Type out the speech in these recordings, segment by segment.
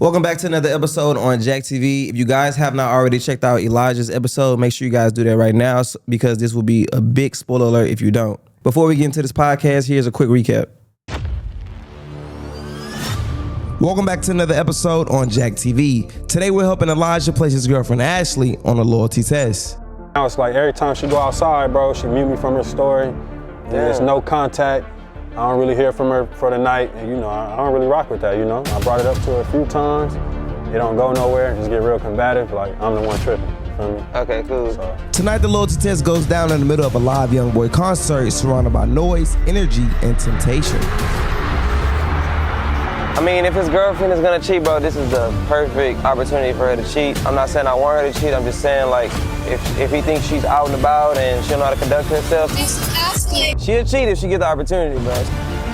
Welcome back to another episode on Jack TV. If you guys have not already checked out Elijah's episode, make sure you guys do that right now because this will be a big spoiler alert if you don't. Before we get into this podcast, here's a quick recap. Welcome back to another episode on Jack TV. Today we're helping Elijah place his girlfriend Ashley on a loyalty test. Now it's like every time she go outside, bro, she mute me from her story. There's no contact. I don't really hear from her for the night, and I don't really rock with that, I brought it up to her a few times. It don't go nowhere, just get real combative, like I'm the one tripping, you feel me? Okay, cool. So. Tonight the loyalty test goes down in the middle of a live YoungBoy concert surrounded by noise, energy, and temptation. I mean, if his girlfriend is gonna cheat, bro, this is the perfect opportunity for her to cheat. I'm not saying I want her to cheat, I'm just saying, like, if he thinks she's out and about and she don't know how to conduct herself, she'll cheat if she gets the opportunity, bro.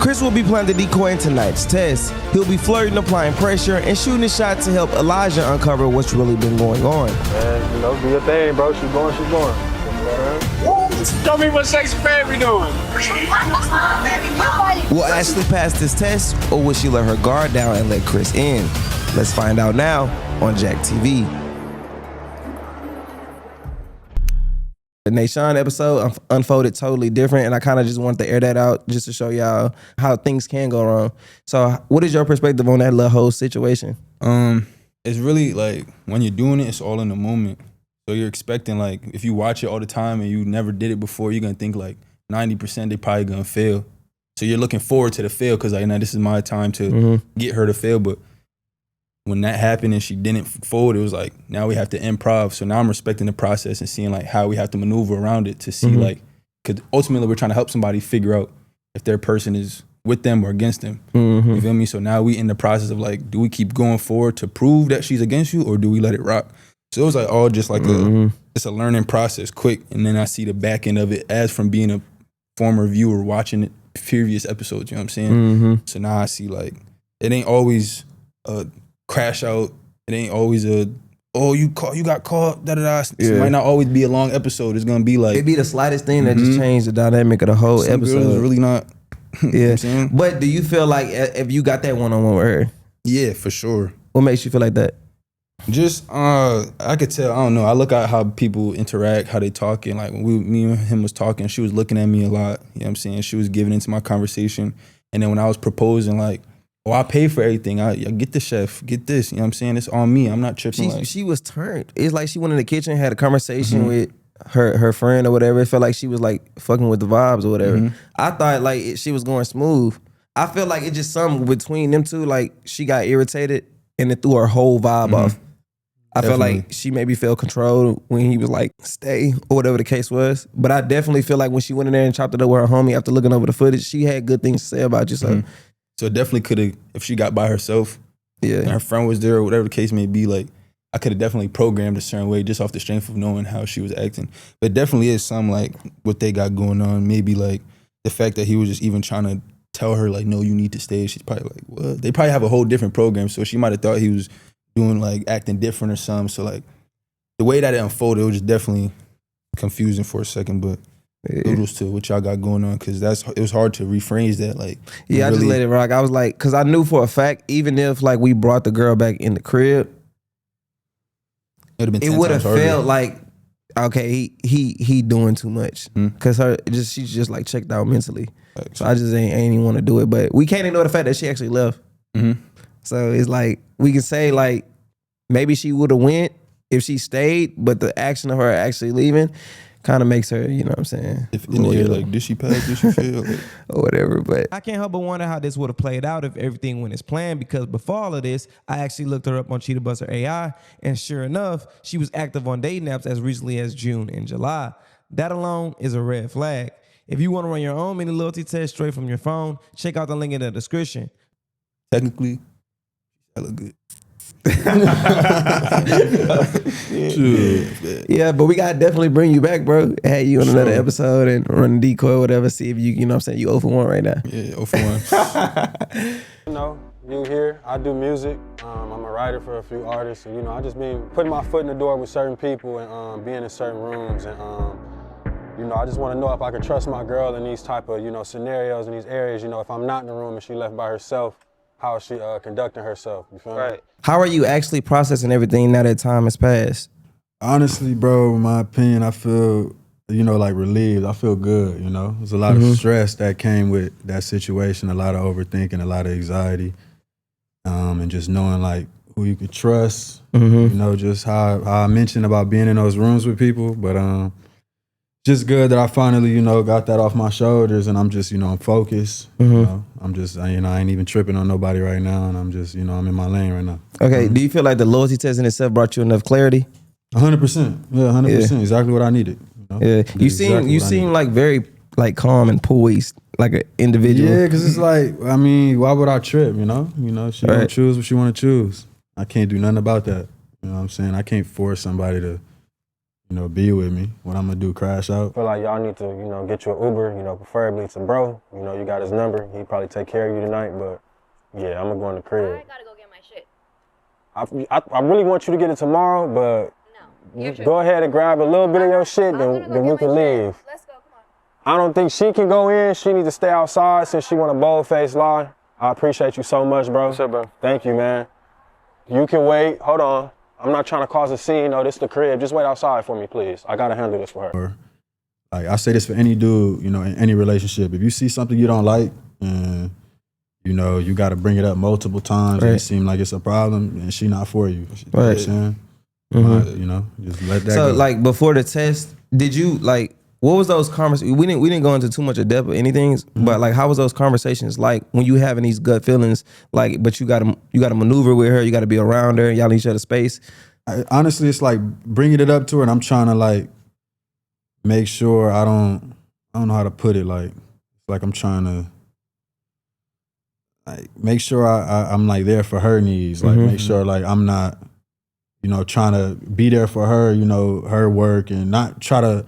Chris will be playing the decoy in tonight's test. He'll be flirting, applying pressure, and shooting a shot to help Elijah uncover what's really been going on. Man, do your thing, bro. She's going. Tell me what Shakespeare Perry doing. Will Ashley pass this test, or will she let her guard down and let Chris in? Let's find out now on Jack TV. The Nashawn episode unfolded totally different, and I kind of just wanted to air that out just to show y'all how things can go wrong. So what is your perspective on that little whole situation? It's really like when you're doing it, it's all in the moment. So you're expecting, like, if you watch it all the time and you never did it before, you're gonna think like 90% they probably gonna fail. So you're looking forward to the fail because like, now this is my time to get her to fail. But when that happened and she didn't fold, it was like, now we have to improv. So now I'm respecting the process and seeing like how we have to maneuver around it to see like, because ultimately we're trying to help somebody figure out if their person is with them or against them. You feel me? So now we in the process of like, do we keep going forward to prove that she's against you or do we let it rock? So it was like all just like it's a learning process, quick. And then I see the back end of it as from being a former viewer watching it, previous episodes, you know what I'm saying? So now I see like, it ain't always a crash out. It ain't always a, oh, you got caught, da-da-da. It might not always be a long episode. It's gonna be like. It'd be the slightest thing that just changed the dynamic of the whole episode. Girls really not. Yeah. But do you feel like if you got that one-on-one with her? Yeah, for sure. What makes you feel like that? Just, I could tell, I don't know. I look at how people interact, how they talk. And like when me and him was talking, she was looking at me a lot. You know what I'm saying? She was giving into my conversation. And then when I was proposing, like, oh, I pay for everything. I get the chef, get this. You know what I'm saying? It's on me. I'm not tripping. She was turned. It's like she went in the kitchen, had a conversation with her friend or whatever. It felt like she was like fucking with the vibes or whatever. I thought like she was going smooth. I feel like it's just something between them two. Like she got irritated and it threw her whole vibe off. I felt like she maybe felt controlled when he was like, stay, or whatever the case was. But I definitely feel like when she went in there and chopped it up with her homie after looking over the footage, she had good things to say about you. So it definitely could have, if she got by herself, and her friend was there or whatever the case may be, like, I could have definitely programmed a certain way just off the strength of knowing how she was acting. But it definitely is some, like, what they got going on. Maybe, like, the fact that he was just even trying to tell her, like, no, you need to stay. She's probably like, what? They probably have a whole different program. So she might have thought he was doing like acting different or something. So like the way that it unfolded, it was just definitely confusing for a second, but kudos to what y'all got going on because it was hard to rephrase that. Like, yeah, I just let it rock. I was like, because I knew for a fact, even if like we brought the girl back in the crib, it would have felt like, okay, he doing too much because she's just like checked out mentally. So I just ain't even want to do it. But we can't ignore the fact that she actually left. So it's like, we can say like, maybe she would have went if she stayed, but the action of her actually leaving kind of makes her, you know what I'm saying? If in the air, like, did she pass, did she fail? Like, or whatever, but I can't help but wonder how this would have played out if everything went as planned, because before all of this, I actually looked her up on Cheetah Buster AI, and sure enough, she was active on dating apps as recently as June and July. That alone is a red flag. If you want to run your own mini loyalty test straight from your phone, check out the link in the description. Technically, I look good. Yeah, but we gotta definitely bring you back, bro. Had you on another episode and run the decoy or whatever. See if you know what I'm saying, you 0 for 1 right now. Yeah, 0 for 1. You know, you here, I do music. I'm a writer for a few artists, and I just been putting my foot in the door with certain people and being in certain rooms, and I just want to know if I can trust my girl in these type of scenarios in these areas. If I'm not in the room and she left by herself, how she conducting herself. You feel me? How are you actually processing everything now that time has passed? Honestly, bro, in my opinion, I feel, like relieved. I feel good, There's a lot of stress that came with that situation, a lot of overthinking, a lot of anxiety, and just knowing like who you could trust, just how I mentioned about being in those rooms with people, but just good that I finally, got that off my shoulders and I'm just, I'm focused, I'm just, I ain't even tripping on nobody right now and I'm just, I'm in my lane right now. Okay, do you feel like the loyalty test in itself brought you enough clarity? 100%, yeah, 100%, exactly what I needed. Yeah, you seem like very like calm and poised, like an individual. Yeah, because it's like, I mean, why would I trip, she gonna choose what she want to choose. I can't do nothing about that, you know what I'm saying? I can't force somebody to, be with me. What I'm gonna do, crash out? I feel like y'all need to, get you an Uber, preferably to bro. You got his number. He'd probably take care of you tonight, but yeah, I'm gonna go in the crib. I gotta go get my shit. I really want you to get it tomorrow, but go ahead and grab a little bit of your shit, then we can leave. Let's go, come on. I don't think she can go in. She needs to stay outside since she want a bold-faced lie. I appreciate you so much, bro. What's up, bro? Thank you, man. You can wait. Hold on. I'm not trying to cause a scene. No, this is the crib. Just wait outside for me, please. I gotta handle this for her. Like I say this for any dude, in any relationship. If you see something you don't like, and you got to bring it up multiple times, and it seems like it's a problem, and she not for you. You know what I'm saying? Just let that go. So like before the test, did you like? What was those conversations? We didn't go into too much of depth or anything, but like how was those conversations like when you having these gut feelings? Like, but you gotta maneuver with her, you gotta be around her, y'all in each other's space. Honestly, it's like bringing it up to her, and I'm trying to like make sure I don't know how to put it. Like, it's like I'm trying to like make sure I'm like there for her needs. Like, make sure like I'm not, trying to be there for her, her work, and not try to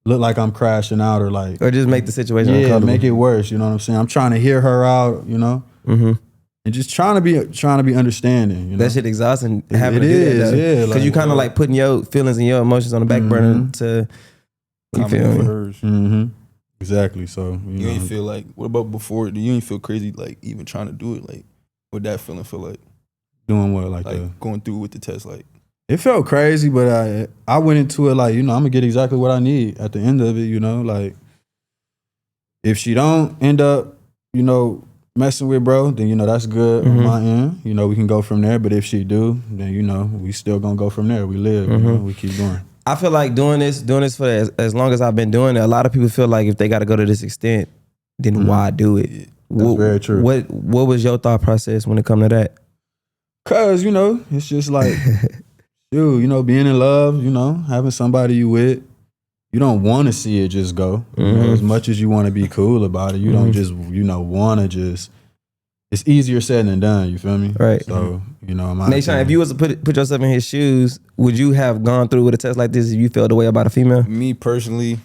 look like I'm crashing out or like, or just make the situation uncomfortable. Make it worse. You know what I'm saying? I'm trying to hear her out. And just trying to be understanding. That shit exhausting. Having it to do is, that, yeah. Because you kind of like putting your feelings and your emotions on the back burner to. You feel me? Exactly. So you ain't feel like. What about before? Do you ain't feel crazy like even trying to do it? Like, what that feeling feel like? Doing what? Like going through with the test, like. It felt crazy, but I went into it like, I'm gonna get exactly what I need at the end of it, like if she don't end up, messing with bro, then that's good on my end. We can go from there. But if she do, then we still gonna go from there. We live, we keep going. I feel like doing this for as long as I've been doing it, a lot of people feel like if they gotta go to this extent, then why do it? That's very true. What was your thought process when it come to that? Cause, it's just like dude, being in love, having somebody you with, you don't want to see it just go. As much as you want to be cool about it, you don't just, want to just. It's easier said than done. You feel me? Right. So, Nation, if you was to put yourself in his shoes, would you have gone through with a test like this if you felt the way about a female? Me personally,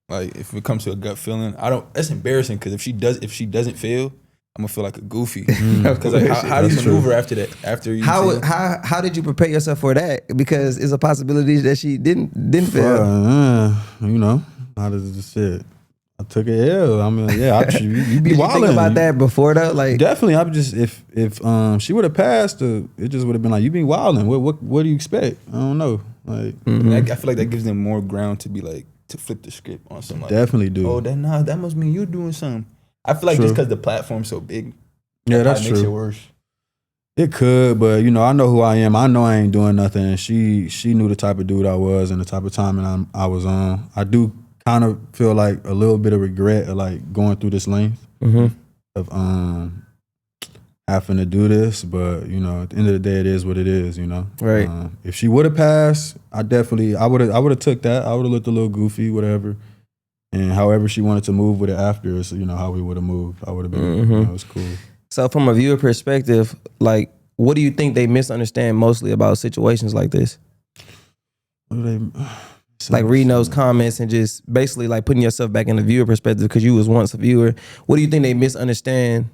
like if it comes to a gut feeling, that's embarrassing because if she doesn't fail, I'm gonna feel like a goofy. Because like, how do you maneuver after that? After you how did you prepare yourself for that? Because it's a possibility that she didn't fail. How does it sit? I took a L. I mean, yeah, you be Did wilding. you think about that before though? Like definitely, I would just if she would have passed, it just would have been like you be wilding. What do you expect? I don't know. Like I feel like that gives them more ground to be like to flip the script on something. Like, definitely do. Oh, that must mean you doing something. I feel like just because the platform's so big, that's makes true. It worse. It could, but I know who I am. I know I ain't doing nothing. And she knew the type of dude I was and the type of timing I was on. I do kind of feel like a little bit of regret of like going through this length of having to do this, but at the end of the day, it is what it is. Right. If she would have passed, I would have took that. I would have looked a little goofy, whatever. And however she wanted to move with it after is, how we would have moved. I would have been, it was cool. So from a viewer perspective, like, what do you think they misunderstand mostly about situations like this? What do they... Like reading those comments and just basically like putting yourself back in the viewer perspective because you was once a viewer. What do you think they misunderstand?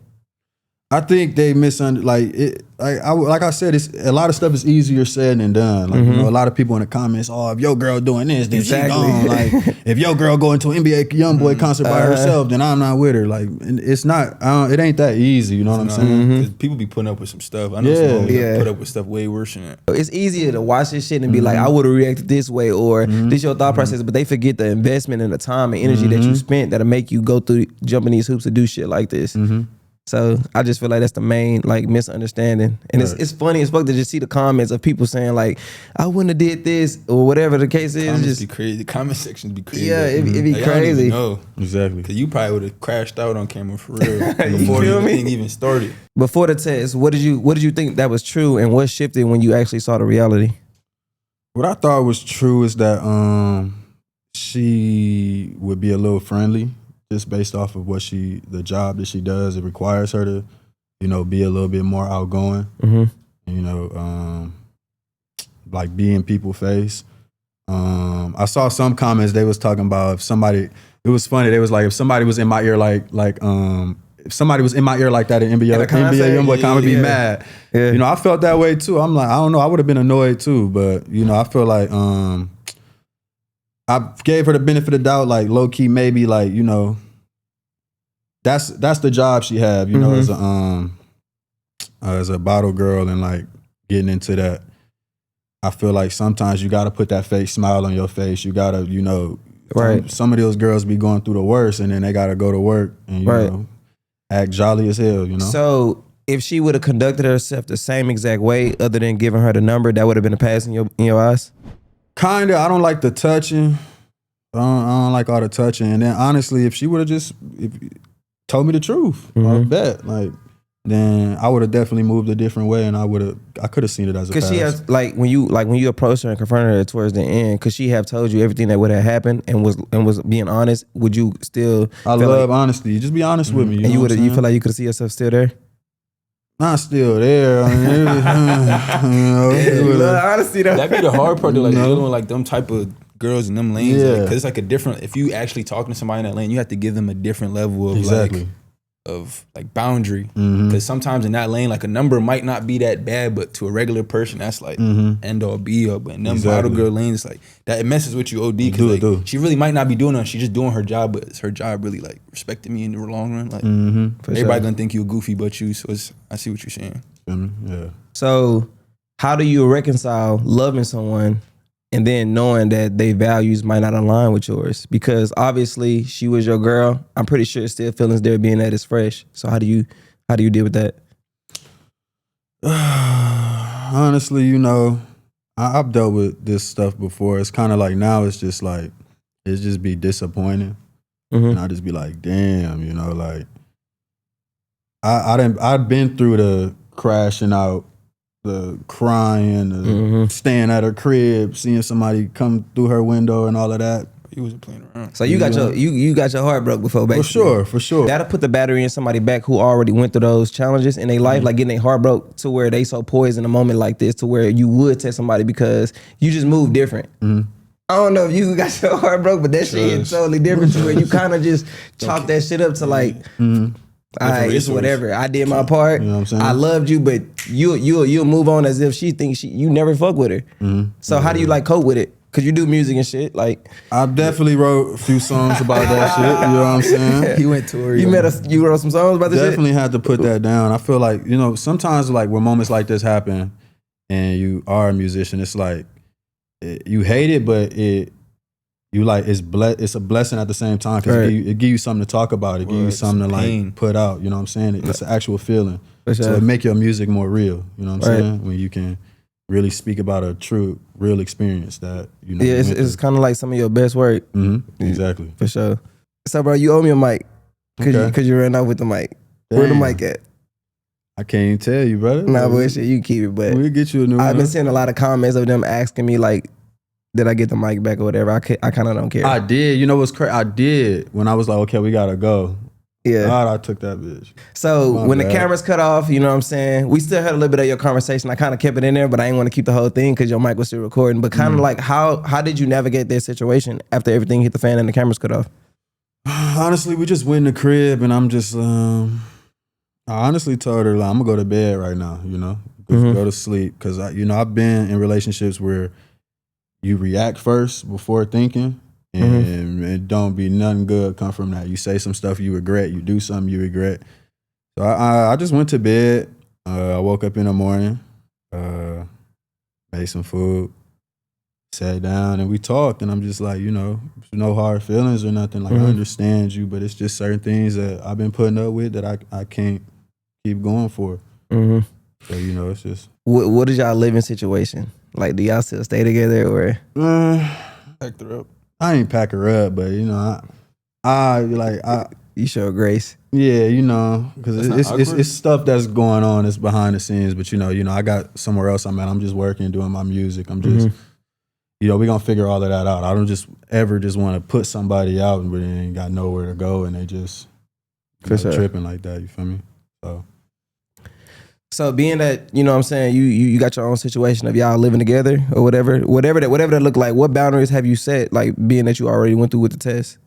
I think they misunderstood. Like it, like I said, it's a lot of stuff is easier said than done. Like you know, a lot of people in the comments, oh, if your girl doing this, then she gone. Like if your girl going to an NBA YoungBoy concert by herself, then I'm not with her. Like it's not. It ain't that easy. You know what I'm saying? 'Cause people be putting up with some stuff. I know some people put up with stuff way worse than that. It's easier to watch this shit and be like, I would have reacted this way, or this your thought process, but they forget the investment and the time and energy that you spent that'll make you go through jumping these hoops to do shit like this. So I just feel like that's the main like misunderstanding, and it's funny as fuck to just see the comments of people saying like, I wouldn't have did this or whatever the case is. Comments Just be crazy. The comment sections be crazy. Yeah, it be like, crazy. No, exactly. Cause you probably would have crashed out on camera for real before the thing even started. Before the test, what did you think that was true, and what shifted when you actually saw the reality? What I thought was true is that she would be a little friendly. Just based off of the job that she does, it requires her to, you know, be a little bit more outgoing. You know, like be in people's face. I saw some comments they was talking about if somebody. It was funny. They was like, if somebody was in my ear, if somebody was in my ear like that in NBA YoungBoy, I would be mad. Yeah. You know, I felt that way too. I'm like, I don't know. I would have been annoyed too, but you know, I feel like I gave her the benefit of the doubt, like low key, maybe like, you know, that's the job she have, you know, as a bottle girl and like getting into that. I feel like sometimes you gotta put that fake smile on your face. You gotta, you know, some of those girls be going through the worst and then they gotta go to work and you know, act jolly as hell, you know. So if she would have conducted herself the same exact way, other than giving her the number, that would have been a pass in your eyes? Kinda. I don't like the touching. I don't like all the touching. And then honestly, if she would have just told me the truth, I bet, like, then I would have definitely moved a different way, and I could have seen it as a pass. Cause she has when you approached her and confronted her towards the end, could she have told you everything that would have happened and was being honest? Would you still? I love honesty. Just be honest with me. You feel like you could see yourself still there? Not still there. I mean, honesty though. That'd be the hard part. Like dealing with like them type of girls in them lanes. Yeah. Like, Cause it's like a different. If you actually talking to somebody in that lane, you have to give them a different level of like boundary. Because sometimes in that lane, like a number might not be that bad, but to a regular person, that's like end all be all. But in them bottle girl lanes, it's like that it messes with you OD. Because like, she really might not be doing it. She's just doing her job, but it's her job really like respecting me in the long run. Like everybody gonna think you a goofy but you. So I see what you're saying. Yeah. So how do you reconcile loving someone and then knowing that their values might not align with yours? Because obviously she was your girl. I'm pretty sure still feelings there being that it's fresh. So how do you deal with that? Honestly, you know, I've dealt with this stuff before. It's kind of like now it's just be disappointing. And I just be like, damn, you know, like I've been through the crashing out, the crying, the staying at her crib, seeing somebody come through her window and all of that. He wasn't playing around. So you got your heart broke before, basically. For sure. That'll put the battery in somebody back who already went through those challenges in their life, like getting their heart broke to where they so poised in a moment like this, to where you would test somebody because you just move different. I don't know if you got your heart broke, but that shit is totally different to where you kind of just chalk that shit up to like, all right, it's whatever. I did my part. You know what I'm saying? I loved you, but you'll move on as if she thinks you never fuck with her. So how do you like cope with it? Cause you do music and shit. Like I definitely wrote a few songs about that shit. You know what I'm saying? He went tour. You wrote some songs about this shit? Definitely had to put that down. I feel like, you know, sometimes like when moments like this happen and you are a musician, it's like you hate it, but it's a blessing at the same time because it give you something to talk about. It give you something to like put out. You know what I'm saying? It's an actual feeling. So it make your music more real. You know what I'm saying? When you can really speak about a true, real experience that you know. Yeah, it's kind of like some of your best work. Exactly. For sure. So, bro, you owe me a mic because you ran out with the mic. Damn. Where the mic at? I can't even tell you, brother. Nah, bullshit. You keep it, but we'll get you a new one. I've been seeing a lot of comments of them asking me like, did I get the mic back or whatever? I kind of don't care. I did. You know what's crazy? I did when I was like, okay, we gotta go. Yeah. God, I took that bitch. So when the cameras cut off, you know what I'm saying? We still heard a little bit of your conversation. I kind of kept it in there, but I didn't want to keep the whole thing because your mic was still recording. But kind of like, how did you navigate that situation after everything hit the fan and the cameras cut off? Honestly, we just went in the crib and I'm just, I honestly told her, like, I'm gonna go to bed right now, you know, go to sleep. Cause I've been in relationships where you react first before thinking, and it don't be nothing good come from that. You say some stuff you regret, you do something you regret. So I just went to bed. I woke up in the morning, made some food, sat down, and we talked. And I'm just like, no hard feelings or nothing. Like, I understand you, but it's just certain things that I've been putting up with that I can't keep going for. So, it's just. What is y'all living situation? Like, do y'all still stay together or? Packed her up. I ain't pack her up, but you show grace. Yeah, because it's stuff that's going on. It's behind the scenes, but I got somewhere else I'm at. I'm just working, doing my music. I'm just, we gonna figure all of that out. I don't just ever want to put somebody out and they ain't got nowhere to go and they just tripping like that. You feel me? So being that, what I'm saying, you got your own situation of y'all living together or whatever that look like, what boundaries have you set, like being that you already went through with the test?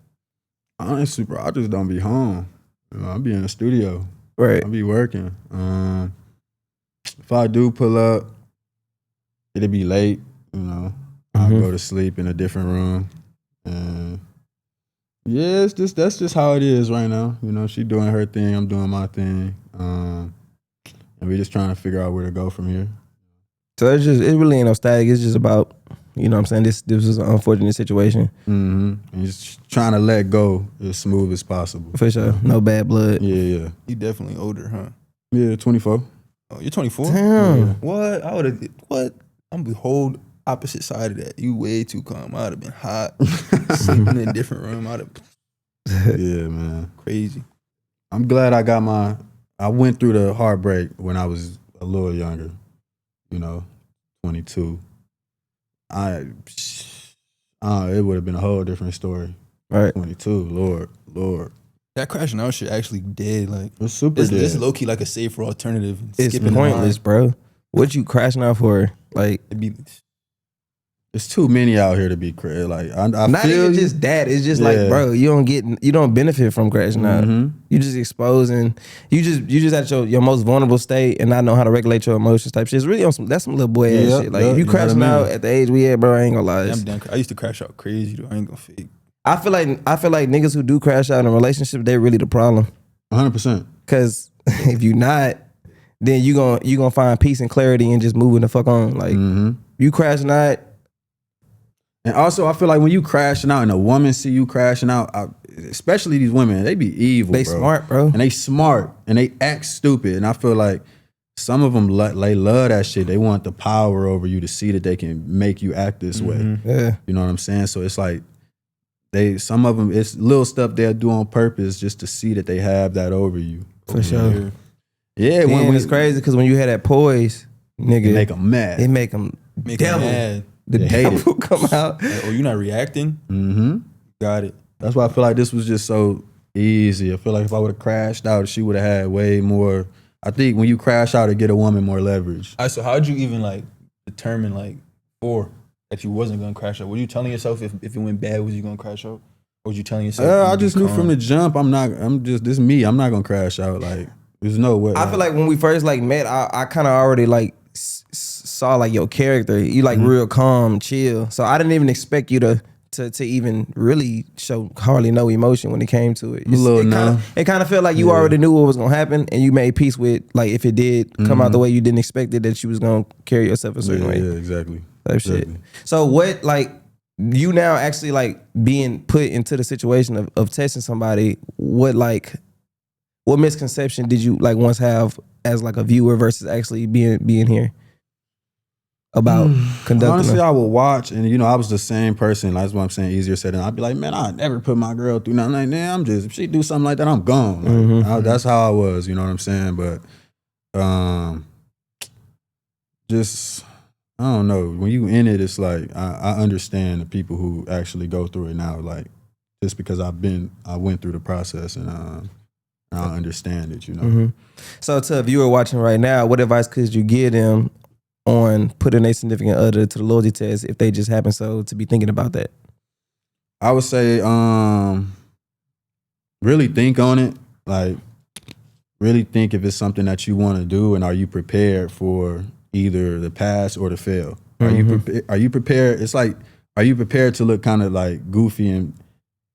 Honestly, bro, I just don't be home. I'll be in the studio. Right. I'll be working. If I do pull up, it'll be late, I'll go to sleep in a different room. And yeah, that's just how it is right now. She doing her thing, I'm doing my thing. And we're just trying to figure out where to go from here. So it really ain't no static. It's just about, what I'm saying, this was an unfortunate situation. And just trying to let go as smooth as possible. For sure. No bad blood. Yeah. You definitely older, huh? Yeah, 24. Oh, you're 24? Damn. Yeah. What? I would have, what? I'm the whole opposite side of that. You way too calm. I would have been hot, sleeping in a different room. Yeah, man. Crazy. I'm glad I went through the heartbreak when I was a little younger, 22. It would have been a whole different story. Right. 22, Lord. That crashing out shit actually dead. Like, it's super dead. This low key like a safer alternative. It's pointless, bro. What you crashing out for? Like, it's too many out here to be crazy. Like, I not feel even just that. It's just like, bro, you don't benefit from crashing out. You just exposing. You just at your most vulnerable state and not know how to regulate your emotions type shit. It's really on that's some little boy ass shit. Like, if you crashing out at the age we at, bro, I ain't gonna lie. I'm done. I used to crash out crazy, though. I ain't gonna fake. I feel like niggas who do crash out in a relationship, they're really the problem. 100%. Cause if you not, then you gonna find peace and clarity and just moving the fuck on. Like, you crashing out. And also, I feel like when you crashing out and a woman see you crashing out, especially these women, they be evil, They bro. smart, bro. And they smart, and they act stupid. And I feel like some of them, they love that shit. They want the power over you to see that they can make you act this way. Yeah. You know what I'm saying? So it's like, some of them, it's little stuff they'll do on purpose just to see that they have that over you. For sure. Yeah. When it's crazy, because when you had that poise, nigga. It make them mad. It make them devil. Mad. The devil come out. Like, oh, you not reacting? Got it. That's why I feel like this was just so easy. I feel like if I would have crashed out, she would have had way more. I think when you crash out, it get a woman more leverage. All right, so how'd you even like determine that you wasn't gonna crash out? Were you telling yourself if it went bad, was you gonna crash out? Or was you telling yourself? I just knew from the jump, this is me. I'm not gonna crash out. Like, there's no way. I feel like when we first like met, I kind of already like saw like your character. You like real calm, chill. So I didn't even expect you to even really show hardly no emotion when it came to it. It kind of felt like you already knew what was gonna happen, and you made peace with like if it did come out the way you didn't expect it, that you was gonna carry yourself a certain way. Yeah, exactly. Type shit. So what, like, you now actually like being put into the situation of testing somebody, what misconception did you like once have as like a viewer versus actually being here about conducting? Honestly, I would watch, and I was the same person. That's what I'm saying. Easier said than I'd be like, man, I never put my girl through nothing like that. If she do something like that, I'm gone. Like, that's how I was. You know what I'm saying? But just, I don't know. When you in it, it's like I understand the people who actually go through it now. Like, just because I went through the process and I understand it. So to a viewer watching right now, what advice could you give them on putting a significant other to the loyalty test if they just happen to be thinking about that? I would say really think on it. Like, really think if it's something that you want to do, and are you prepared for either the pass or the fail? Are you prepared? It's like, are you prepared to look kind of like goofy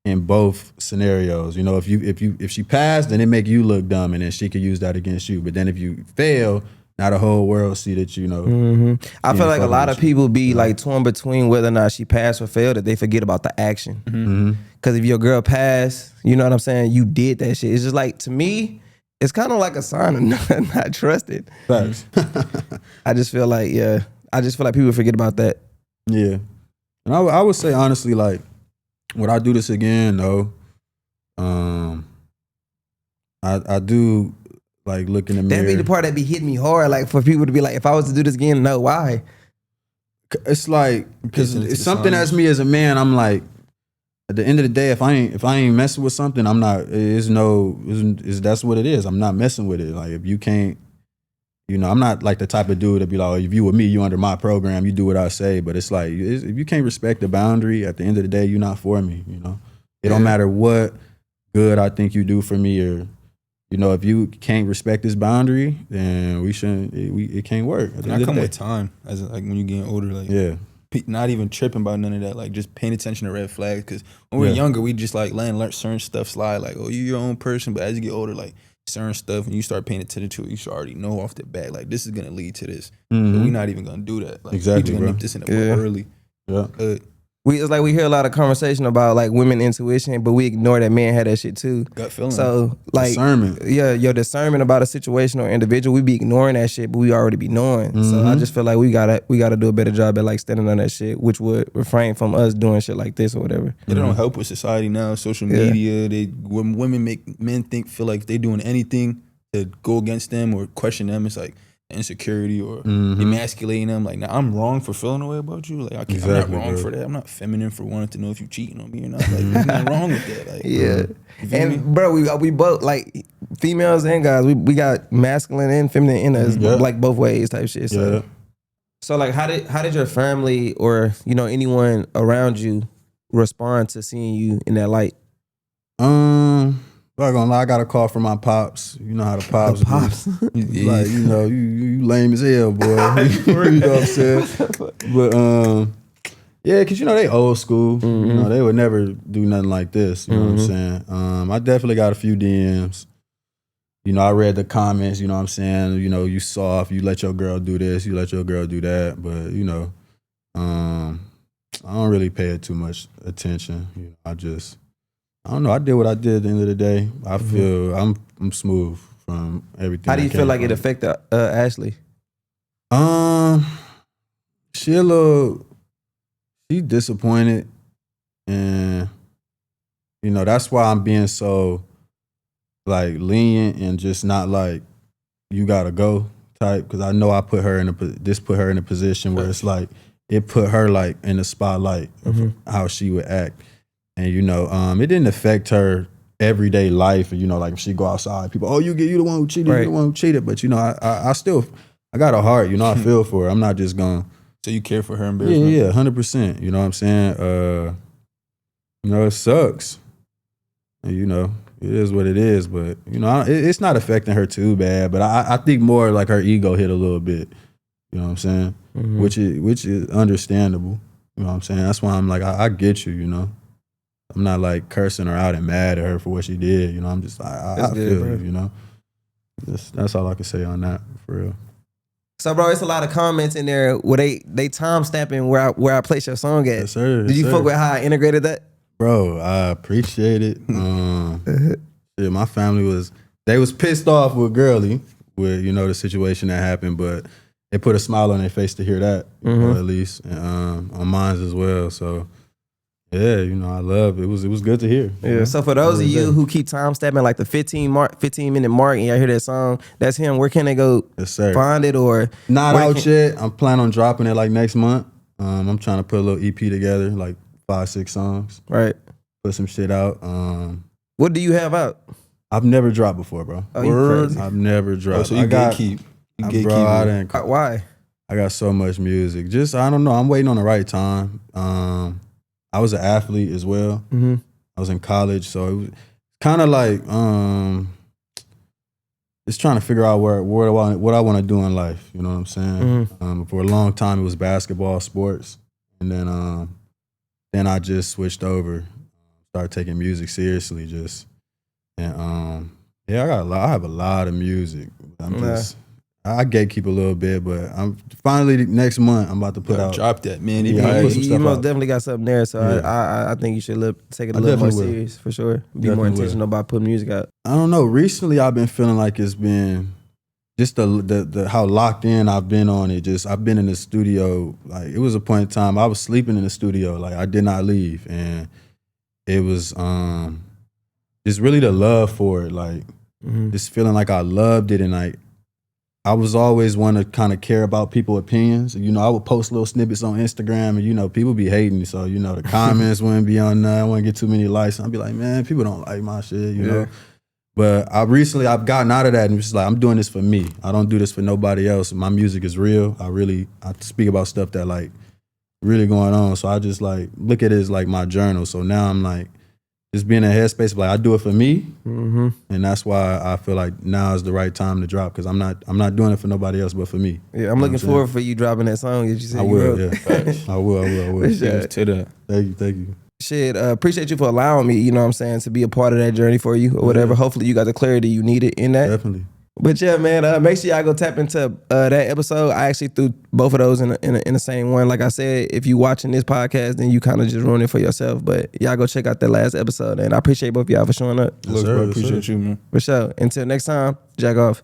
in both scenarios? You know, if she passed, then it make you look dumb, and then she could use that against you. But then if you fail, now the whole world see that, you know. I feel like a lot of people be like torn between whether or not she passed or failed, that they forget about the action. Because if your girl passed, you know what I'm saying, you did that shit. It's just like, to me, it's kind of like a sign of not trusted. Facts. I just feel like, people forget about that. Yeah. And I would say, honestly, like, would I do this again? No. I do, like, look in the mirror. That'd be the part that be hitting me hard, like, for people to be like, if I was to do this again, no, why? It's like, because it's something as me as a man, I'm like, at the end of the day, if I ain't messing with something, I'm not, that's what it is. I'm not messing with it. Like, if you can't, you know, I'm not like the type of dude that be like, oh, if you with me, you under my program, you do what I say. But it's like, if you can't respect the boundary, at the end of the day, you're not for me, you know? It don't matter what good I think you do for me, or, you know, if you can't respect this boundary, then it can't work. And I come with time, as like when you're getting older, like not even tripping about none of that, like just paying attention to red flags. Because when we were younger, we just like learn certain stuff slide, like, oh, you're your own person. But as you get older, like certain stuff, and you start paying attention to it, you should already know off the bat, like, this is gonna lead to this. So we're not even gonna do that. Like, exactly, we just gonna nip this in the bud early. Yeah. It's like we hear a lot of conversation about like women intuition, but we ignore that men had that shit too. Gut feeling. So like discernment. Yeah, your discernment about a situation or individual, we be ignoring that shit, but we already be knowing. So I just feel like we gotta do a better job at like standing on that shit, which would refrain from us doing shit like this or whatever. It don't help with society now. Social media, when women make men feel like they doing anything to go against them or question them, it's like insecurity or emasculating them. Like, nah, I'm wrong for feeling a way about you. Like, I'm not wrong for that. I'm not feminine for wanting to know if you cheating on me or not. Like, there's nothing wrong with that. Like, and bro, we both, like, females and guys, we got masculine and feminine in us, like both ways type shit. So like, how did your family or, you know, anyone around you respond to seeing you in that light? Not gonna lie, I got a call from my pops. You know how the pops be. Like, you know, you lame as hell, boy. You know what I'm saying? But yeah, cause you know they old school. You know, they would never do nothing like this. You know what I'm saying? I definitely got a few DMs. You know, I read the comments. You know what I'm saying? You know, you soft. You let your girl do this. You let your girl do that. But you know, I don't really pay it too much attention. You know, I don't know. I did what I did at the end of the day. I feel I'm smooth from everything. How do you feel like it affected Ashley? She disappointed, and you know that's why I'm being so like lenient and just not like you gotta go type, because I know I put her in a position where it's like it put her like in the spotlight of how she would act. And you know, it didn't affect her everyday life. And you know, like if she go outside, people, oh, you the one who cheated, you the one who cheated. But you know, I still got a heart. You know, I feel for her. I'm not just going. So you care for her embarrassment? Yeah, 100%. You know what I'm saying? You know, it sucks. And, you know, it is what it is. But you know, it's not affecting her too bad. But I think more like her ego hit a little bit. You know what I'm saying? Which is understandable. You know what I'm saying? That's why I'm like, I get you. You know. I'm not like cursing her out and mad at her for what she did. You know, I'm just I feel you, you know. That's all I can say on that, for real. So, bro, it's a lot of comments in there where they time stamping where I place your song at. Yes, sir. Did you fuck with how I integrated that? Bro, I appreciate it. Yeah, my family was pissed off with Girly with, you know, the situation that happened, but it put a smile on their face to hear that, you know, at least, and on mine as well. So. Yeah, you know, I love it. It was good to hear. Yeah. Know? So for those of you who keep time stamping like the 15-minute mark and y'all hear that song, that's him. Where can they go find it or not out yet? I'm planning on dropping it like next month. I'm trying to put a little EP together, like 5-6 songs. Right. Put some shit out. What do you have out? I've never dropped before, bro. Oh, you crazy. I've never dropped. Oh, so you gatekeep. Why? I got so much music. Just I don't know. I'm waiting on the right time. I was an athlete as well. I was in college, so it was kind of like just trying to figure out what I want to do in life. You know what I'm saying? For a long time, it was basketball, sports, and then I just switched over, started taking music seriously, and I have a lot of music. I gatekeep a little bit, but I'm finally next month I'm about to put out. Drop that, man. You most definitely got something there, so I think you should take it a little more serious for sure. Be more intentional about putting music out. I don't know. Recently, I've been feeling like it's been just the how locked in I've been on it. Just I've been in the studio. Like it was a point in time I was sleeping in the studio. Like I did not leave, and it was just really the love for it. Like just feeling like I loved it, and like. I was always one to kind of care about people's opinions. You know, I would post little snippets on Instagram and, you know, people be hating. So, you know, the comments wouldn't be on there. I wouldn't get too many likes. I'd be like, man, people don't like my shit, you know. But I've gotten out of that and it's like, I'm doing this for me. I don't do this for nobody else. My music is real. I speak about stuff that like really going on. So I just like look at it as like my journal. So now I'm like, just being in a headspace of like I do it for me, and that's why I feel like now is the right time to drop because I'm not doing it for nobody else but for me. Yeah, I'm looking forward for you dropping that song that you said. I will, yeah. I will. Cheers to that. Thank you. Shit, appreciate you for allowing me, you know what I'm saying, to be a part of that journey for you or whatever. Hopefully you got the clarity you needed in that. Definitely. But yeah, man, make sure y'all go tap into that episode. I actually threw both of those in the same one. Like I said, if you watching this podcast, then you kind of just ruin it for yourself. But y'all go check out that last episode. And I appreciate both of y'all for showing up. Look, bro, appreciate you, man. For sure. Until next time, jack off.